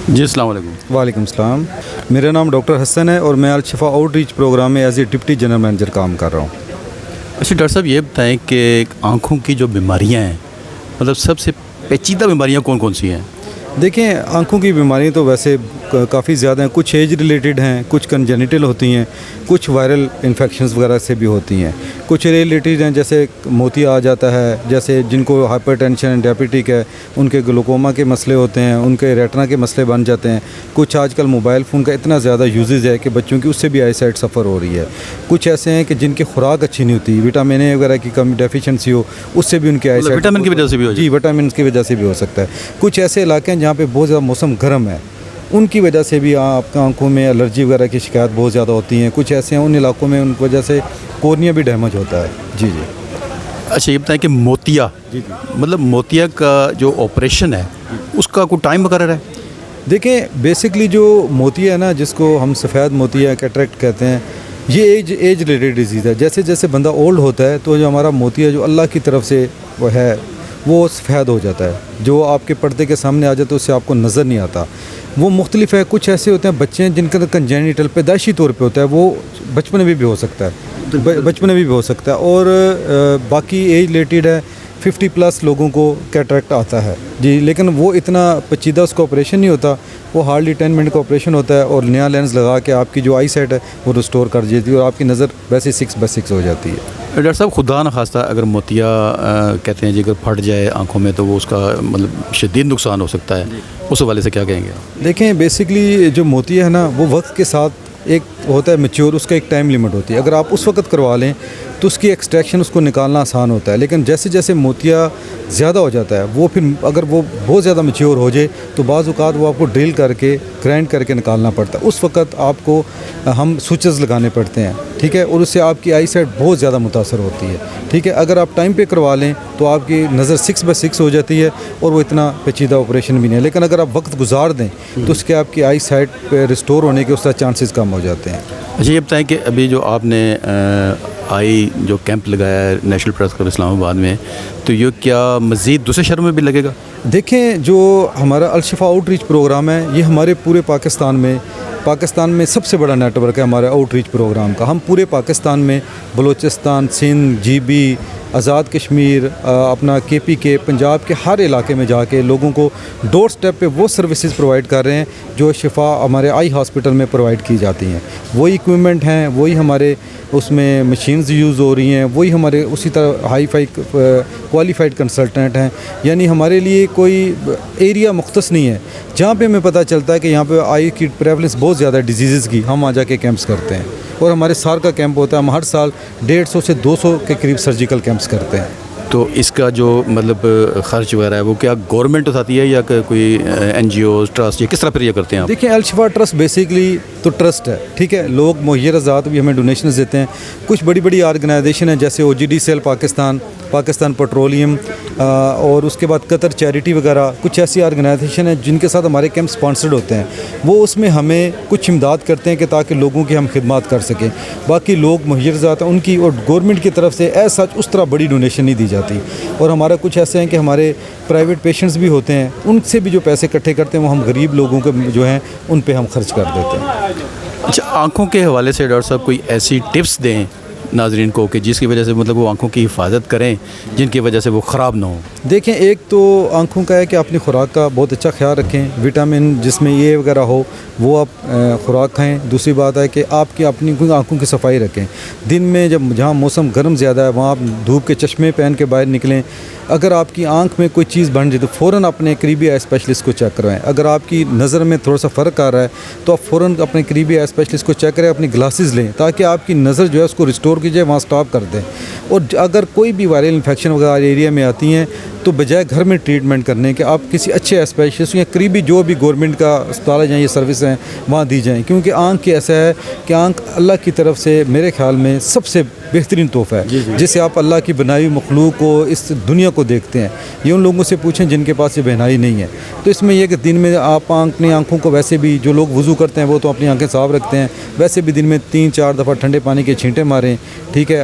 جی السلام علیکم. وعلیکم السلام. میرا نام ڈاکٹر حسن ہے اور میں الشفا آؤٹ ریچ پروگرام میں as a deputy general manager کام کر رہا ہوں. اچھا ڈاکٹر صاحب، یہ بتائیں کہ آنکھوں کی جو بیماریاں ہیں، مطلب سب سے پیچیدہ بیماریاں کون کون سی ہیں؟ دیکھیں، آنکھوں کی بیماریاں تو ویسے کافی زیادہ ہیں. کچھ ایج ریلیٹڈ ہیں، کچھ کنجنیٹل ہوتی ہیں، کچھ وائرل انفیکشنز وغیرہ سے بھی ہوتی ہیں. کچھ ریلیٹڈ ہیں جیسے موتیا آ جاتا ہے، جیسے جن کو ہائپر ٹینشن ڈائبٹک ہے ان کے گلوکوما کے مسئلے ہوتے ہیں، ان کے ریٹنا کے مسئلے بن جاتے ہیں. کچھ آج کل موبائل فون کا اتنا زیادہ یوزز ہے کہ بچوں کی اس سے بھی آئی سائٹ سفر ہو رہی ہے. کچھ ایسے ہیں کہ جن کی خوراک اچھی نہیں ہوتی، وٹامن اے وغیرہ کی کمی ڈیفیشنسی ہو، اس سے بھی ان کی آئی سائٹ وٹامن کی وجہ سے بھی ہو جی وٹامنس کی وجہ سے بھی ہو سکتا ہے. کچھ ایسے علاقے ہیں جہاں پہ بہت زیادہ موسم گرم ہے، ان کی وجہ سے بھی آپ کی آنکھوں میں الرجی وغیرہ کی شکایت بہت زیادہ ہوتی ہیں. کچھ ایسے ہیں ان علاقوں میں ان کی وجہ سے کورنیا بھی ڈیمیج ہوتا ہے. جی جی. اچھا یہ بتائیں کہ موتیا، مطلب موتیا کا جو آپریشن ہے اس کا کوئی ٹائم مقرر ہے؟ دیکھیں، بیسکلی جو موتیا ہے نا، جس کو ہم سفید موتیا کیٹریکٹ کہتے ہیں، یہ ایج ریلیٹڈ ڈیزیز ہے. جیسے جیسے بندہ اولڈ ہوتا ہے تو جو ہمارا موتیا جو اللہ کی طرف سے وہ ہے وہ سفید ہو جاتا ہے. جو آپ کے پردے کے سامنے آ جاتا ہے اس سے آپ کو نظر نہیں آتا. وہ مختلف ہے. کچھ ایسے ہوتے ہیں بچے جن کا کنجینیٹل پیدائشی طور پہ ہوتا ہے، وہ بچپن میں بھی ہو سکتا ہے. اور باقی ایج ریلیٹڈ ہے، 50+ لوگوں کو کیٹریکٹ آتا ہے. جی، لیکن وہ اتنا پیچیدہ اس کا آپریشن نہیں ہوتا. وہ ہارڈلی 10 منٹ کا آپریشن ہوتا ہے اور نیا لینس لگا کے آپ کی جو آئی سائٹ ہے وہ ریسٹور کر دیتی ہے اور آپ کی نظر ویسے 6/6 ہو جاتی ہے. ڈاکٹر صاحب، خدا نخواستہ اگر موتیا کہتے ہیں جی اگر پھٹ جائے آنکھوں میں تو وہ اس کا مطلب شدید نقصان ہو سکتا ہے، اس حوالے سے کیا کہیں گے؟ دیکھیں، بیسکلی جو موتیا ہے نا، وہ وقت کے ساتھ ایک ہوتا ہے میچور، اس کا ایک ٹائم لیمٹ ہوتی ہے. اگر آپ اس وقت کروا لیں تو اس کی ایکسٹریکشن، اس کو نکالنا آسان ہوتا ہے. لیکن جیسے جیسے موتیا زیادہ ہو جاتا ہے، وہ پھر اگر وہ بہت زیادہ میچور ہو جائے تو بعض اوقات وہ آپ کو ڈرل کر کے گرائنڈ کر کے نکالنا پڑتا ہے. اس وقت آپ کو ہم سوچز لگانے پڑتے ہیں، ٹھیک ہے، اور اس سے آپ کی آئی سائٹ بہت زیادہ متاثر ہوتی ہے. ٹھیک ہے، اگر آپ ٹائم پہ کروا لیں تو آپ کی نظر 6/6 ہو جاتی ہے اور وہ اتنا پیچیدہ آپریشن بھی نہیں ہے. لیکن اگر آپ وقت گزار دیں تو اس کے آپ کی آئی سائٹ پہ ریسٹور ہونے کے اس کا چانسز کم ہو جاتے ہیں. اچھا یہ بتائیں کہ ابھی جو آپ نے آئی جو کیمپ لگایا ہے نیشنل پریس کلب اسلام آباد میں، تو یہ کیا مزید دوسرے شہروں میں بھی لگے گا؟ دیکھیں، جو ہمارا الشفا آؤٹ ریچ پروگرام ہے یہ ہمارے پورے پاکستان میں سب سے بڑا نیٹ ورک ہے ہمارے آؤٹ ریچ پروگرام کا. ہم پورے پاکستان میں بلوچستان، سندھ، جی بی، آزاد کشمیر، اپنا KPK، پنجاب کے ہر علاقے میں جا کے لوگوں کو ڈور سٹیپ پہ وہ سروسز پرووائڈ کر رہے ہیں جو شفا ہمارے آئی ہاسپٹل میں پرووائڈ کی جاتی ہیں. وہی ایکوپمنٹ ہیں، وہی ہمارے اس میں مشینز یوز ہو رہی ہیں، وہی ہمارے اسی طرح ہائی فائی کوالیفائڈ کنسلٹنٹ ہیں. یعنی ہمارے لیے کوئی ایریا مختص نہیں ہے. جہاں پہ ہمیں پتہ چلتا ہے کہ یہاں پہ آئی کی پریولنس بہت زیادہ ڈیزیزز کی، ہم آ جا کے کیمپس کرتے ہیں. اور ہمارے سال کا کیمپ ہوتا ہے، ہم ہر سال 150 سے 200 کے قریب سرجیکل کیمپس کرتے ہیں. تو اس کا جو مطلب خرچ وغیرہ ہے وہ کیا گورنمنٹ اٹھاتی ہے یا کوئی NGOز ٹرسٹ، یا کس طرح پھر یہ کرتے ہیں آپ؟ دیکھیں، الشفا ٹرسٹ بیسکلی تو ٹرسٹ ہے، ٹھیک ہے. لوگ مہیر ذات بھی ہمیں ڈونیشنز دیتے ہیں. کچھ بڑی بڑی آرگنائزیشن ہیں جیسے OGDCL پاکستان پیٹرولیم، اور اس کے بعد قطر چیریٹی وغیرہ. کچھ ایسی آرگنائزیشن ہیں جن کے ساتھ ہمارے کیمپ سپانسرڈ ہوتے ہیں. وہ اس میں ہمیں کچھ امداد کرتے ہیں کہ تاکہ لوگوں کی ہم خدمات کر سکیں. باقی لوگ مہیر ذات ہیں ان کی، اور گورنمنٹ کی طرف سے ایز سچ اس طرح بڑی ڈونیشن نہیں دی جاتی. اور ہمارا کچھ ایسے ہیں کہ ہمارے پرائیویٹ پیشنٹس بھی ہوتے ہیں، ان سے بھی جو پیسے اکٹھے کرتے ہیں وہ ہم غریب لوگوں کے جو ہیں ان پہ ہم خرچ کر دیتے ہیں. اچھا، آنکھوں کے حوالے سے ڈاکٹر صاحب کوئی ایسی ٹپس دیں ناظرین کو کہ جس کی وجہ سے مطلب وہ آنکھوں کی حفاظت کریں جن کی وجہ سے وہ خراب نہ ہوں؟ دیکھیں، ایک تو آنکھوں کا ہے کہ اپنی خوراک کا بہت اچھا خیال رکھیں. وٹامن جس میں یہ وغیرہ ہو وہ آپ خوراک کھائیں. دوسری بات ہے کہ آپ کی اپنی آنکھوں کی صفائی رکھیں. دن میں جہاں موسم گرم زیادہ ہے وہاں آپ دھوپ کے چشمے پہن کے باہر نکلیں. اگر آپ کی آنکھ میں کوئی چیز بن جائے تو فوراً اپنے قریبی آئی اسپیشلسٹ کو چیک کروائیں. اگر آپ کی نظر میں تھوڑا سا فرق آ رہا ہے تو آپ فوراً اپنے قریبی آئی اسپیشلسٹ کو چیک کریں، اپنی گلاسز لیں تاکہ آپ کی نظر جو ہے اس کو ریسٹور کیجیے، وہاں سٹاپ کر دیں. اور اگر کوئی بھی وائرل انفیکشن وغیرہ ایریا میں آتی ہیں تو بجائے گھر میں ٹریٹمنٹ کرنے کے آپ کسی اچھے اسپیشلسٹ یا قریبی جو بھی گورنمنٹ کا اسپتال ہے جہاں یہ سروس ہیں وہاں دی جائیں. کیونکہ آنکھ کی ایسا ہے کہ آنکھ اللہ کی طرف سے میرے خیال میں سب سے بہترین تحفہ ہے جسے آپ اللہ کی بنائی مخلوق کو، اس دنیا کو دیکھتے ہیں. یہ ان لوگوں سے پوچھیں جن کے پاس یہ بہنائی نہیں ہے. تو اس میں یہ کہ دن میں آپ اپنی آنکھوں کو، ویسے بھی جو لوگ وضو کرتے ہیں وہ تو اپنی آنکھیں صاف رکھتے ہیں، ویسے بھی دن میں 3-4 دفعہ ٹھنڈے پانی کے چھینٹے ماریں. ٹھیک ہے،